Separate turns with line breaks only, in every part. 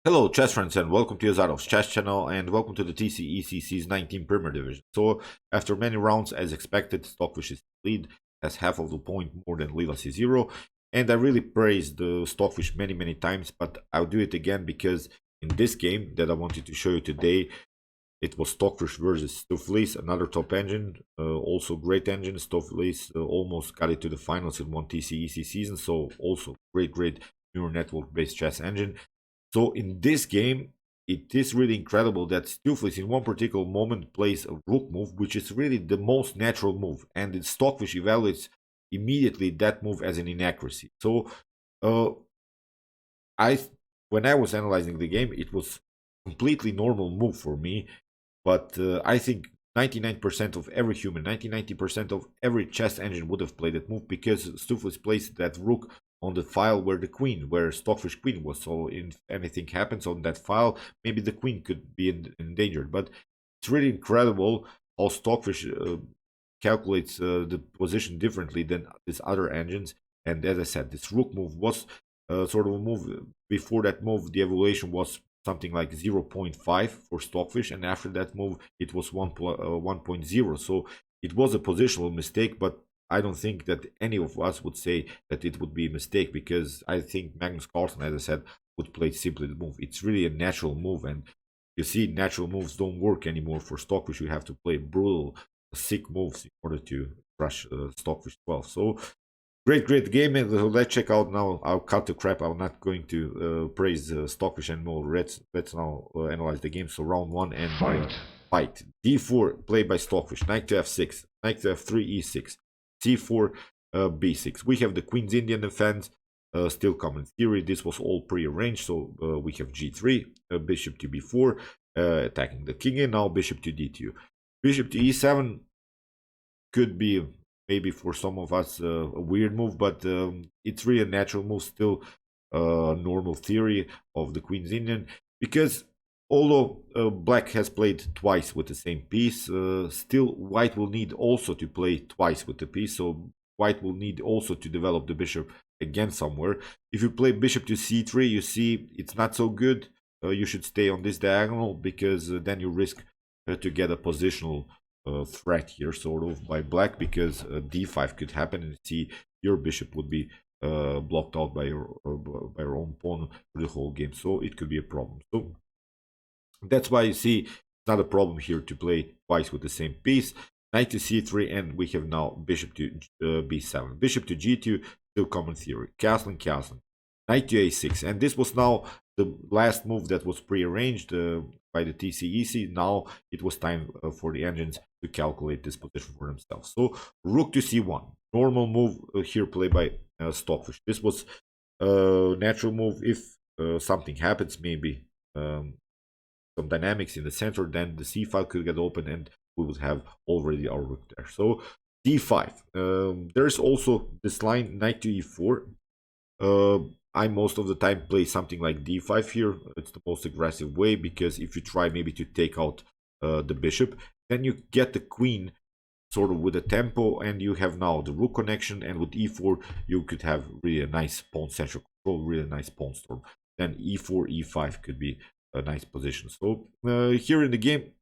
Hello, chess friends, and welcome to Azarov's chess channel, and welcome to the TCECC's 19 Premier Division. So, after many rounds, as expected, Stockfish is lead, has half of the point more than Lila C0, and I really praised the Stockfish many times, but I'll do it again because in this game that I wanted to show you today, it was Stockfish versus Stoofvlees, another top engine, also great engine. Stoofvlees almost got it to the finals in one TCEC season, so also great neural network-based chess engine. So in this game, it is really incredible that Stoofvlees in one particular moment plays a rook move, which is really the most natural move, and the Stockfish evaluates immediately that move as an inaccuracy. So uh, I, when I was analyzing the game, it was completely normal move for me, but I think 99% of every human, 90% of every chess engine would have played that move because Stoofvlees placed that rook on the file where the queen, where Stockfish queen was. So if anything happens on that file, maybe the queen could be endangered. But it's really incredible how Stockfish calculates the position differently than these other engines. And as I said, this rook move was sort of a move. Before that move, the evaluation was something like 0.5 for Stockfish, and after that move, it was 1.0. So it was a positional mistake, but I don't think that any of us would say that it would be a mistake because I think Magnus Carlsen, as I said, would play simply the move. It's really a natural move, and you see, natural moves don't work anymore for Stockfish. You have to play brutal, sick moves in order to crush Stockfish 12. So great game, and let's check out now. I'll cut the crap. I'm not going to praise Stockfish anymore. Let's now analyze the game. So round one and fight. D4 played by Stockfish. Knight to F6. Knight to F3 E6. C4 B6. We have the Queen's Indian defense. Still common theory. This was all pre-arranged. So we have G3, Bishop to B4, attacking the king, and now Bishop to D2. Bishop to E7 could be maybe for some of us a weird move, but it's really a natural move, still normal theory of the Queen's Indian, because although black has played twice with the same piece, still white will need also to play twice with the piece, so white will need also to develop the bishop again somewhere. If you play bishop to c3, you see it's not so good. You should stay on this diagonal because then you risk to get a positional threat here sort of by black, because d5 could happen and see your bishop would be blocked out by your own pawn for the whole game, so it could be a problem. So that's why you see it's not a problem here to play twice with the same piece. Knight to c3, and we have now bishop to b7, bishop to g2, still common theory, castling, knight to a6, and this was now the last move that was pre-arranged by the TCEC. Now it was time for the engines to calculate this position for themselves. So rook to c1, normal move here played by Stockfish. This was a natural move. If something happens, maybe some dynamics in the center, then the c file could get open and we would have already our rook there. So d5. There's also this line knight to e4. I most of the time play something like d5 here. It's the most aggressive way, because if you try maybe to take out the bishop, then you get the queen sort of with a tempo, and you have now the rook connection, and with e4 you could have really a nice pawn central control, really nice pawn storm. Then e4, e5 could be a nice position. So here in the game,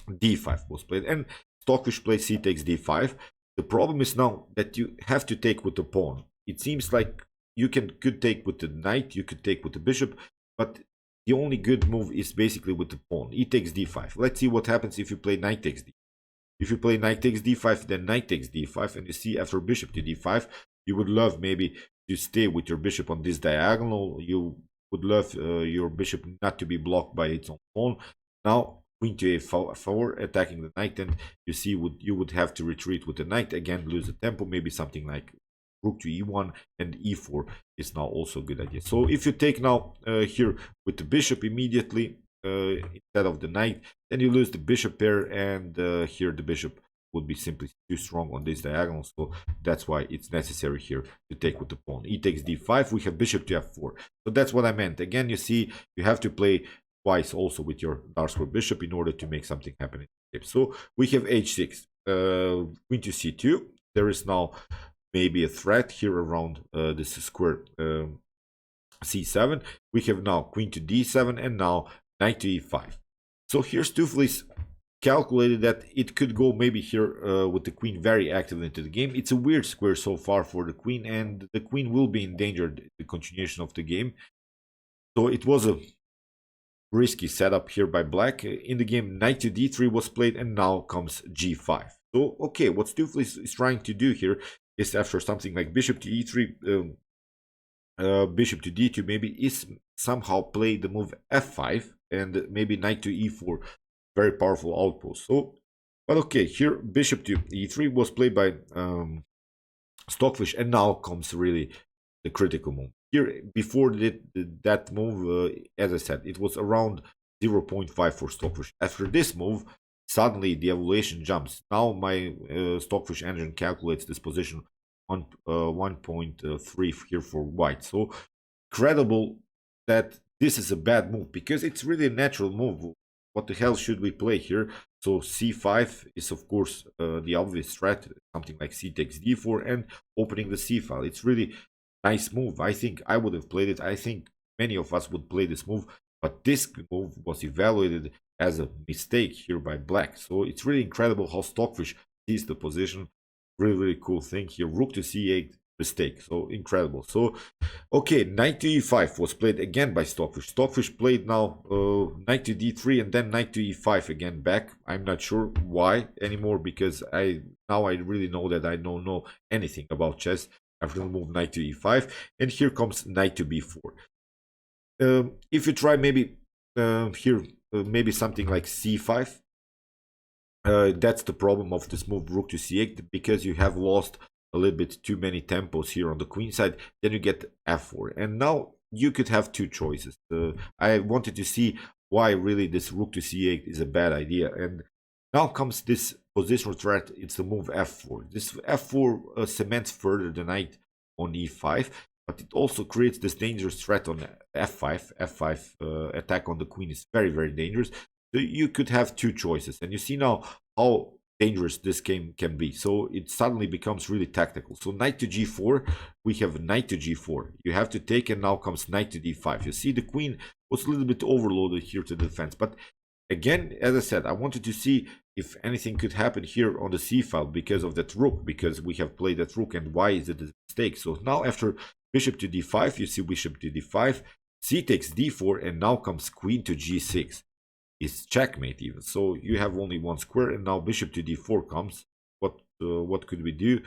d5 was played, and Stockfish plays c takes d5. The problem is now that you have to take with the pawn. It seems like you could take with the knight, you could take with the bishop, but the only good move is basically with the pawn. E takes d5. Let's see what happens if you play knight takes d5. If you play knight takes d5, then knight takes d5, and you see after bishop to d5, you would love maybe to stay with your bishop on this diagonal. You would love your bishop not to be blocked by its own pawn. Now queen to a4, attacking the knight, and you see you would have to retreat with the knight, again lose the tempo, maybe something like rook to e1, and e4 is now also a good idea. So if you take now here with the bishop immediately instead of the knight, then you lose the bishop pair, and here the bishop would be simply too strong on this diagonal, so that's why it's necessary here to take with the pawn. E takes d5, we have bishop to f4. So that's what I meant. Again, you see you have to play twice also with your dark square bishop in order to make something happen in the game. So we have h6, queen to c2. There is now maybe a threat here around this square c7. We have now queen to d7 and now knight to e5. So here Stoofvlees calculated that it could go maybe here with the queen very active into the game. It's a weird square so far for the queen, and the queen will be endangered the continuation of the game. So it was a risky setup here by black. In the game, knight to d3 was played, and now comes g5. So okay, what Stoofvlees is trying to do here is, after something like bishop to e3, bishop to d2, maybe is somehow play the move f5 and maybe knight to e4, very powerful outpost. So, but okay, here bishop to e3 was played by Stockfish, and now comes really the critical move. Here, before that move, as I said, it was around 0.5 for Stockfish. After this move, suddenly the evaluation jumps. Now my Stockfish engine calculates this position on 1.3 here for white. So credible that this is a bad move, because it's really a natural move. What the hell should we play here? So c5 is of course the obvious threat, something like c takes d4 and opening the c file. It's really nice move. I think I would have played it. I think many of us would play this move, but this move was evaluated as a mistake here by black. So it's really incredible how Stockfish sees the position. Really cool thing here. Rook to c8, mistake. So incredible. So okay, knight to e5 was played again by Stockfish. Stockfish played now knight to d3 and then knight to e5 again back. I'm not sure why anymore, because I really know that I don't know anything about chess after the move knight to e5. And here comes knight to b4. If you try maybe here maybe something like c5, that's the problem of this move rook to c8, because you have lost a little bit too many tempos here on the queen side. Then you get f4, and now you could have two choices. I wanted to see why really this rook to c8 is a bad idea, and now comes this positional threat. It's the move f4. This f4 cements further the knight on e5, but it also creates this dangerous threat on f5. f5 attack on the queen is very, very dangerous. So you could have two choices, and you see now how dangerous this game can be. So it suddenly becomes really tactical. So knight to g4, we have knight to g4. You have to take, and now comes knight to d5. You see the queen was a little bit overloaded here to the defense, but again, as I said, I wanted to see if anything could happen here on the c file because of that rook, because we have played that rook, and why is it a mistake? So now after bishop to d5, you see bishop to d5, c takes d4, and now comes queen to g6. Is checkmate even. So you have only one square, and now bishop to d4 comes. What could we do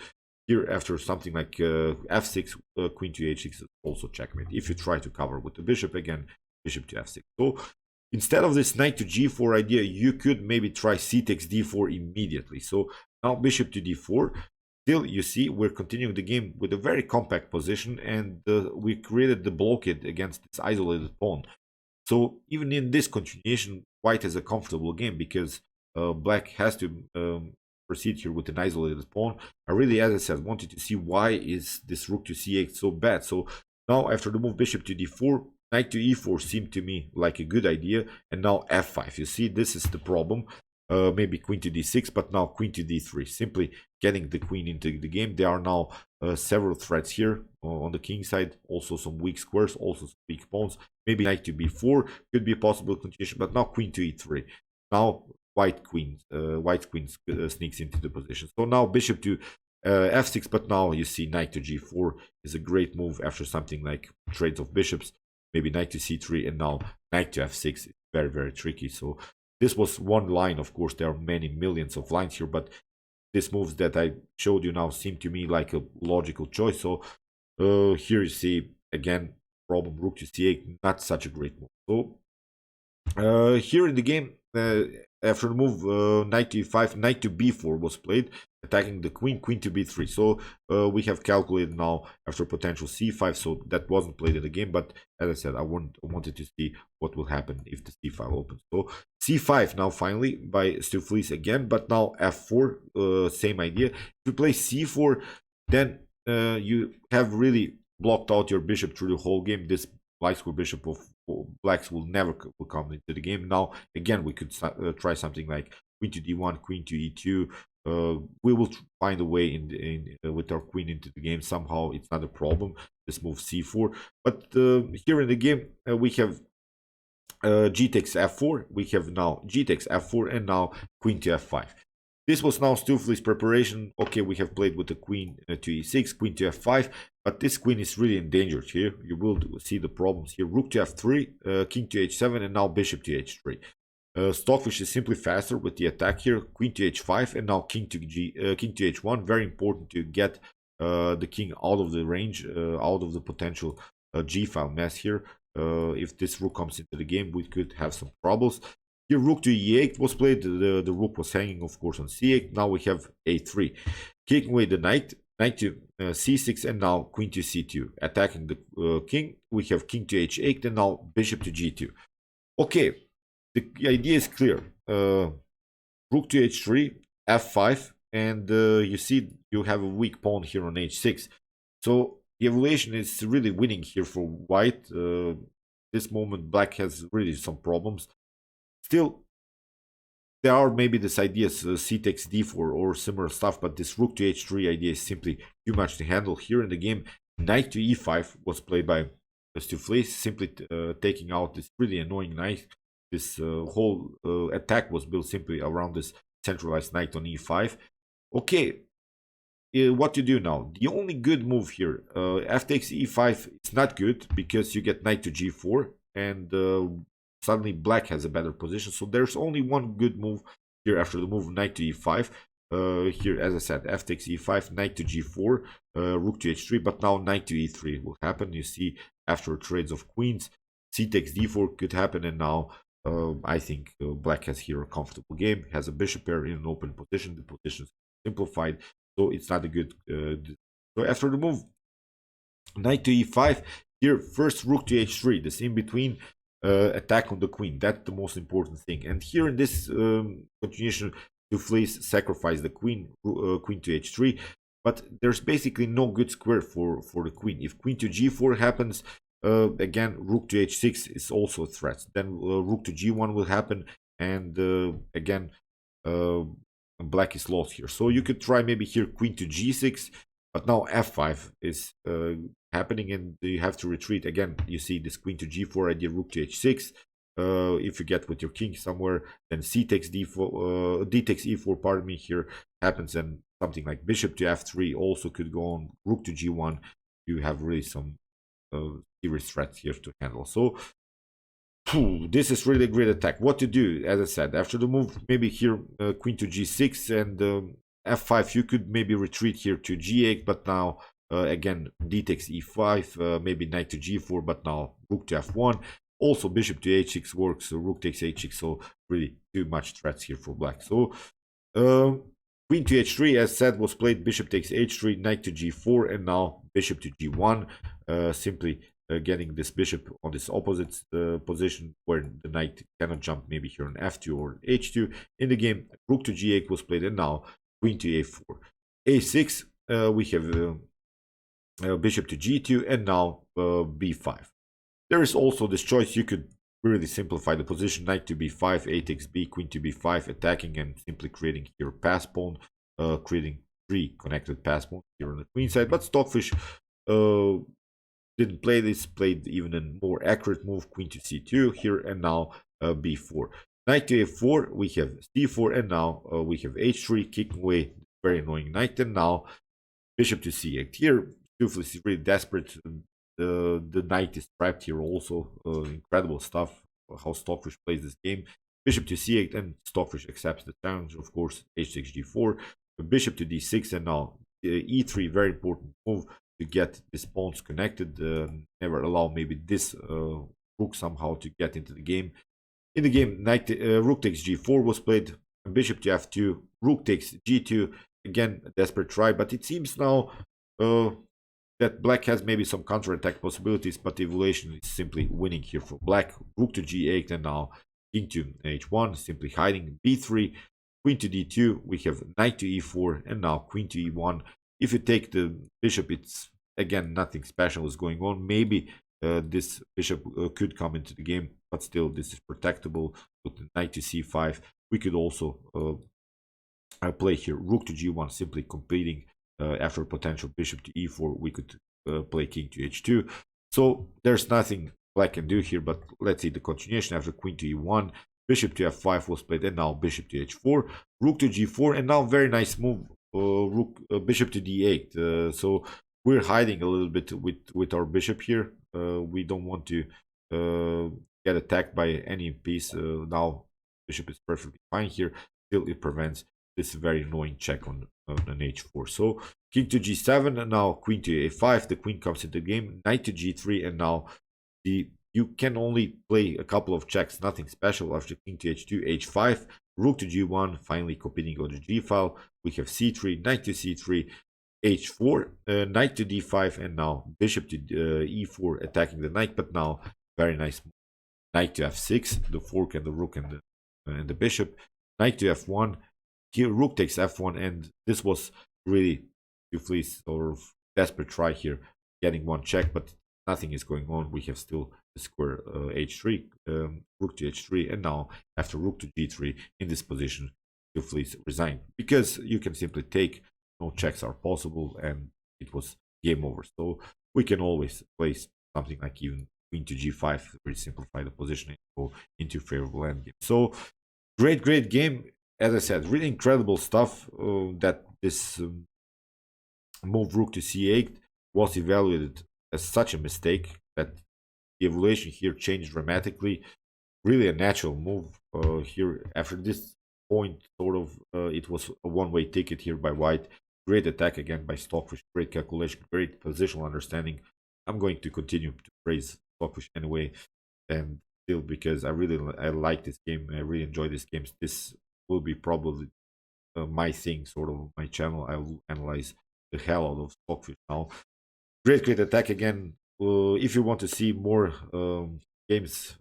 here after something like f6, queen to h6 is also checkmate. If you try to cover with the bishop again, bishop to f6. So instead of this knight to g4 idea, you could maybe try c takes d4 immediately. So now bishop to d4. Still, you see, we're continuing the game with a very compact position, and we created the blockade against this isolated pawn. So even in this continuation, white has a comfortable game, because black has to proceed here with an isolated pawn. I really, as I said, wanted to see why is this rook to c8 so bad. So now after the move bishop to d4, knight to e4 seemed to me like a good idea, and now f5. You see, this is the problem. Maybe queen to d6, but now queen to d3, simply getting the queen into the game. There are now several threats here on the king side, also some weak squares, also some weak pawns. Maybe knight to b4 could be a possible continuation, but now queen to e3. Now white queen sneaks into the position. So now bishop to f6, but now you see knight to g4 is a great move after something like trades of bishops. Maybe knight to c3, and now knight to f6 is very, very tricky. So this was one line. Of course, there are many millions of lines here, but these moves that I showed you now seem to me like a logical choice. So here you see, again, problem rook to c8, not such a great move. So here in the game, after the move knight to e5, knight to b4 was played, attacking the queen, queen to b3. So we have calculated now after potential c5, so that wasn't played in the game, but as I said, I wanted to see what will happen if the c file opens. So c5 now finally by Stoofvlees again, but now f4, same idea. If you play c4, then you have really blocked out your bishop through the whole game. This black square bishop of blacks will never come into the game. Now again, we could try something like queen to d1, queen to e2, We will find a way with our queen into the game somehow. It's not a problem. This move c4, but here in the game we have g takes f4. We have now g takes f4, and now queen to f5. This was now Stoofvlees' preparation. Okay, we have played with the queen to e6, queen to f5, but this queen is really endangered here. You will see the problems here. Rook to f3, king to h7, and now bishop to h3. Stockfish is simply faster with the attack here. Queen to h5, and now king to h1. Very important to get the king out of the range, out of the potential g-file mess here. If this rook comes into the game, we could have some troubles. Here, rook to e8 was played. The rook was hanging, of course, on c8. Now we have a3. Kicking away the knight, knight to c6, and now queen to c2. Attacking the king, we have king to h8, and now bishop to g2. Okay, the idea is clear. Rook to h3, f5, and you see you have a weak pawn here on h6. So the evaluation is really winning here for white. This moment, black has really some problems. Still, there are maybe this ideas c takes d4 or similar stuff, but this rook to h3 idea is simply too much to handle. Here in the game, knight to e5 was played by Stoofvlees, simply taking out this really annoying knight. This whole attack was built simply around this centralized knight on e5. Okay, what to do now? The only good move here, f takes e5, it's not good because you get knight to g4, and suddenly black has a better position. So there's only one good move here after the move knight to e5. Here, as I said, f takes e5, knight to g4, rook to h3, but now knight to e3 will happen. You see, after trades of queens, c takes d4 could happen, and now I think black has here a comfortable game, has a bishop pair in an open position. The position is simplified, so it's not a good. So after the move knight to e5, here first rook to h3, this in between attack on the queen. That's the most important thing. And here in this continuation, Stoofvlees sacrifice the queen, queen to h3, but there's basically no good square for the queen. If queen to g4 happens, again rook to h6 is also a threat. Then rook to g1 will happen, and again black is lost here. So you could try maybe here queen to g6, but now f5 is happening, and you have to retreat. Again, you see this queen to g4 idea, rook to h6. If you get with your king somewhere, then c takes d4, d takes e4, pardon me, here happens, and something like bishop to f3 also could go on. Rook to g1, you have really some serious threats here to handle. So this is really a great attack. What to do? As I said, after the move, maybe here queen to g6 and f5, you could maybe retreat here to g8, but now again d takes e5, maybe knight to g4, but now rook to f1. Also bishop to h6 works, so rook takes h6, so really too much threats here for black. So queen to h3, as said, was played. Bishop takes h3, knight to g4, and now bishop to g1, simply getting this bishop on this opposite position where the knight cannot jump, maybe here on f2 or h2. In the game, rook to g8 was played, and now queen to a4. a6, we have bishop to g2, and now b5. There is also this choice. You could really simplify the position. Knight to b5, a takes b, queen to b5, attacking and simply creating here pass pawn, creating 3 connected pass pawns here on the queen side. But Stockfish didn't play this, played even a more accurate move, queen to c2 here, and now b4. Knight to a4, we have c4, and now we have h3, kicking away very annoying knight, and now bishop to c8. Here, Stoofvlees is really desperate. The knight is trapped here also. Incredible stuff, how Stockfish plays this game. Bishop to c8, and Stockfish accepts the challenge, of course. h6, g4, bishop to d6, and now e3, very important move to get these pawns connected. Never allow maybe this rook somehow to get into the game. In the game, rook takes g4 was played, bishop to f2, rook takes g2. Again, a desperate try, but it seems now that black has maybe some counterattack possibilities, but the evaluation is simply winning here for black. Rook to g8, and now king to h1, simply hiding. b3, queen to d2, we have knight to e4, and now queen to e1. If you take the bishop, it's again nothing special is going on. Maybe this bishop could come into the game, but still this is protectable with the knight to c5. We could also I play here rook to g1, simply competing. After potential bishop to e4, we could play king to h2. So there's nothing black can do here, but let's see the continuation. After queen to e1, bishop to f5 was played, and now bishop to h4, rook to g4, and now very nice move, bishop to d8. So we're hiding a little bit with our bishop here. We don't want to get attacked by any piece. Now bishop is perfectly fine here. Still, it prevents this very annoying check on an h4. So king to g7, and now queen to a5. The queen comes into the game. Knight to g3, and now you can only play a couple of checks, nothing special. After king to h2, h5, rook to g1, finally competing on the g file. We have c3, knight to c3, h4, knight to d5, and now bishop to e4, attacking the knight. But now very nice knight to f6, the fork and the rook and the bishop. Knight to f1. Here rook takes f1, and this was really Stoofvlees sort of desperate try here, getting one check, but nothing is going on. We have still the square h3, rook to h3, and now after rook to g3 in this position, Stoofvlees resigned because you can simply take, no checks are possible, and it was game over. So we can always place something like even queen to g5, very simplify the position and go into favorable endgame. So great game. As I said, really incredible stuff that this move rook to c8 was evaluated as such a mistake that the evaluation here changed dramatically. Really a natural move here. After this point, sort of, it was a one-way ticket here by white. Great attack again by Stockfish. Great calculation, great positional understanding. I'm going to continue to praise Stockfish anyway, and still because I like this game. I really enjoy this game. This will be probably my thing, sort of my channel. I will analyze the hell out of Stockfish now. Great attack again. If you want to see more games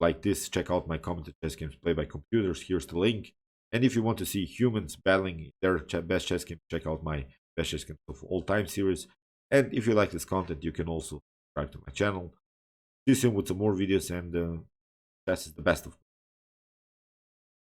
like this, check out my commented chess games played by computers. Here's the link. And if you want to see humans battling their best chess game, check out my best chess games of all time series. And if you like this content, you can also subscribe to my channel. See you soon with some more videos, and chess is the best of